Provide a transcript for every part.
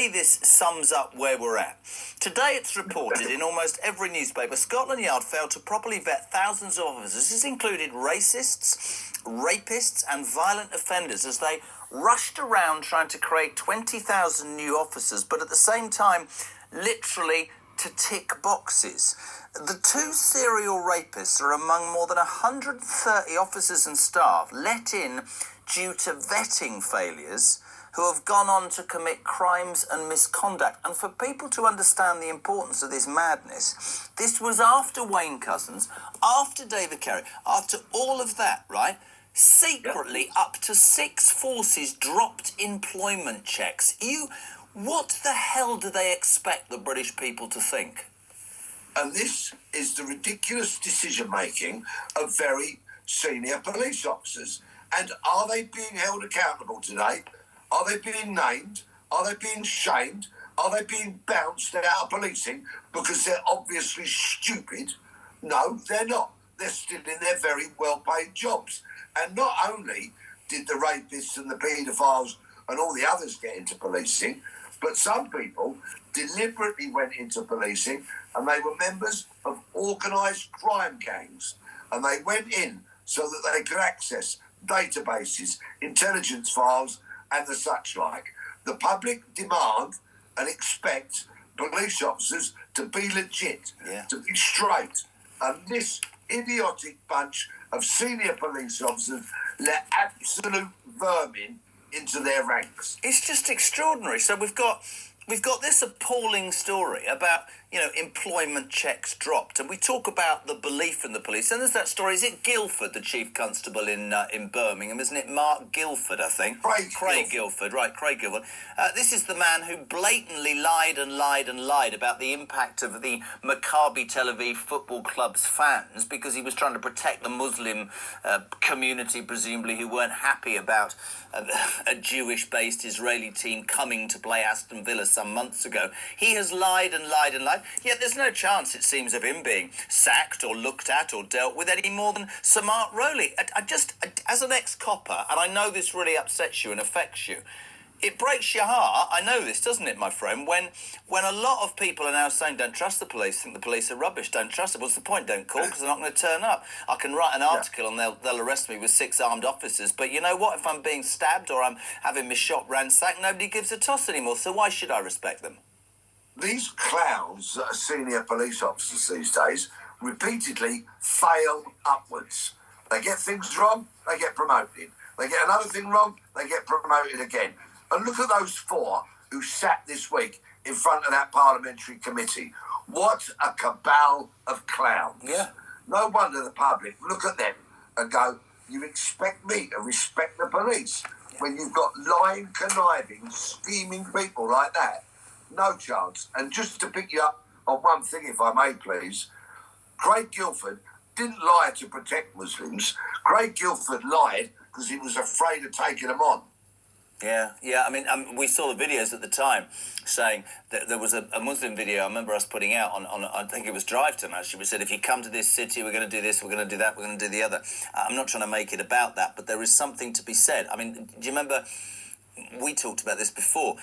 me this sums up where we're at. Today it's reported in almost every newspaper Scotland Yard failed to properly vet thousands of officers. This included racists, rapists and violent offenders as they rushed around trying to create 20,000 new officers, but at the same time, literally to tick boxes. The two serial rapists are among more than 130 officers and staff let in due to vetting failures who have gone on to commit crimes and misconduct. And for people to understand the importance of this madness, this was after Wayne Couzens, after David Kerry, after all of that, right? Secretly, up to 6 forces dropped employment checks. What the hell do they expect the British people to think? And this is the ridiculous decision-making of very senior police officers. And are they being held accountable today? Are they being named? Are they being shamed? Are they being bounced out of policing because they're obviously stupid? No, they're not. They're still in their very well-paid jobs. And not only did the rapists and the paedophiles and all the others get into policing, but some people deliberately went into policing and they were members of organised crime gangs. And they went in so that they could access databases, intelligence files and the such like. The public demand and expect police officers to be legit, to be straight. And this idiotic bunch of senior police officers let absolute vermin into their ranks. It's just extraordinary. So we've got this appalling story about, employment checks dropped, and we talk about the belief in the police. And there's that story. Is it Guildford, the chief constable in Birmingham? Isn't it Mark Guildford? I think Craig Guildford. Right, Craig Guildford. This is the man who blatantly lied about the impact of the Maccabi Tel Aviv Football Club's fans because he was trying to protect the Muslim community, presumably, who weren't happy about a Jewish-based Israeli team coming to play Aston Villa some months ago. He has lied and lied and lied, yet there's no chance, it seems, of him being sacked or looked at or dealt with any more than Samart Rowley. I just, as an ex-copper, and I know this really upsets you and affects you, it breaks your heart, I know this, doesn't it, my friend, when a lot of people are now saying, don't trust the police, think the police are rubbish, don't trust them. What's the point? Don't call, because they're not going to turn up. I can write an article and they'll arrest me with 6 armed officers, but you know what? If I'm being stabbed or I'm having my shop ransacked, nobody gives a toss anymore, so why should I respect them? These clowns that are senior police officers these days repeatedly fail upwards. They get things wrong, they get promoted. They get another thing wrong, they get promoted again. And look at those 4 who sat this week in front of that parliamentary committee. What a cabal of clowns. Yeah. No wonder the public look at them and go, you expect me to respect the police when you've got lying, conniving, scheming people like that? No chance. And just to pick you up on one thing, if I may, please, Craig Guildford didn't lie to protect Muslims. Craig Guildford lied because he was afraid of taking them on. Yeah. I mean, we saw the videos at the time saying that there was a Muslim video I remember us putting out on I think it was Drive Time, actually. We said, if you come to this city, we're going to do this, we're going to do that, we're going to do the other. I'm not trying to make it about that, but there is something to be said. I mean, do you remember, we talked about this before,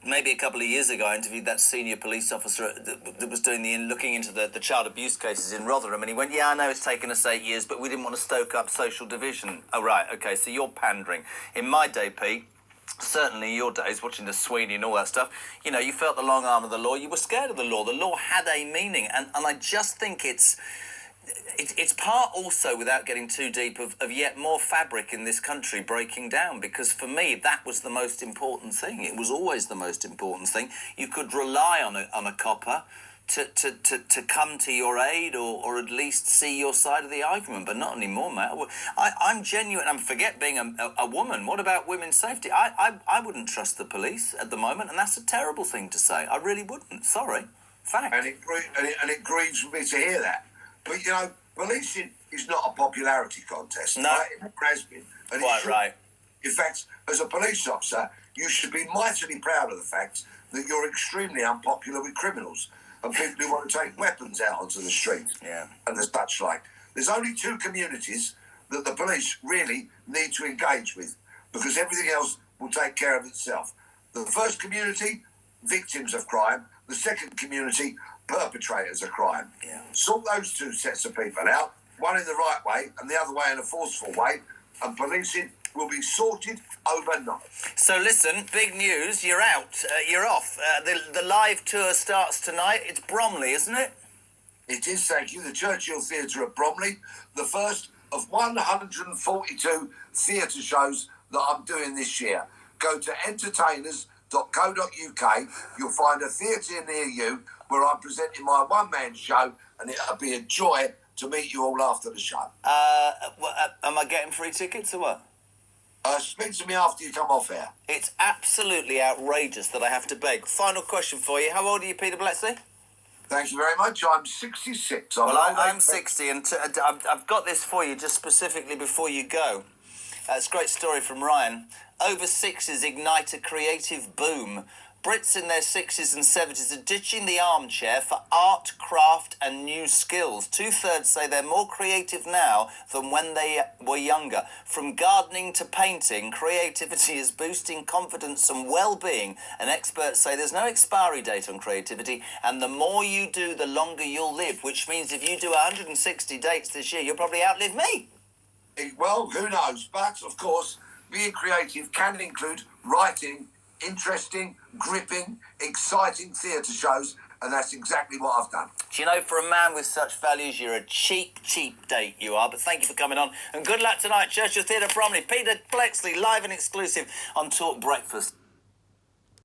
maybe a couple of years ago, I interviewed that senior police officer that was looking into the child abuse cases in Rotherham, and he went, I know it's taken us 8 years, but we didn't want to stoke up social division. Oh, right, OK, so you're pandering. In my day, Pete, certainly in your days, watching the Sweeney and all that stuff, you felt the long arm of the law, you were scared of the law. The law had a meaning, and I just think it's part also, without getting too deep, of yet more fabric in this country breaking down, because for me that was the most important thing. It was always the most important thing. You could rely on a copper to come to your aid or at least see your side of the argument, but not anymore, mate. I'm genuine. And forget being a woman. What about women's safety? I wouldn't trust the police at the moment, and that's a terrible thing to say. I really wouldn't. Sorry. Fact. And it grieves me to hear that. But, policing is not a popularity contest. No. Right? It has been. And quite right. In fact, as a police officer, you should be mightily proud of the fact that you're extremely unpopular with criminals and people who want to take weapons out onto the street and the such like. There's only 2 communities that the police really need to engage with, because everything else will take care of itself. The first community, victims of crime. The second community, perpetrators of crime. Yeah. Sort those two sets of people out, one in the right way and the other way in a forceful way, and policing will be sorted overnight. So listen, big news, you're out, you're off. The live tour starts tonight. It's Bromley, isn't it? It is, thank you, the Churchill Theatre at Bromley, the first of 142 theatre shows that I'm doing this year. Go to entertainers.co.uk. You'll find a theatre near you where I'm presenting my one-man show, and it'll be a joy to meet you all after the show. Am I getting free tickets or what? Speak to me after you come off air. It's absolutely outrageous that I have to beg. Final question for you. How old are you, Peter Bletchley? Thank you very much. I'm 66. I'm 60, and I've got this for you just specifically before you go. It's a great story from Ryan. Over 60s ignite a creative boom. Brits in their 60s and 70s are ditching the armchair for art, craft and new skills. 2/3 say they're more creative now than when they were younger. From gardening to painting, creativity is boosting confidence and well-being. And experts say there's no expiry date on creativity, and the more you do, the longer you'll live, which means if you do 160 dates this year, you'll probably outlive me. Well, who knows? But, of course, being creative can include writing interesting, gripping, exciting theatre shows, and that's exactly what I've done. Do you know, for a man with such values, you're a cheap date, you are. But thank you for coming on, and good luck tonight, Churchill Theatre, Bromley. Peter Bletchley, live and exclusive on Talk Breakfast.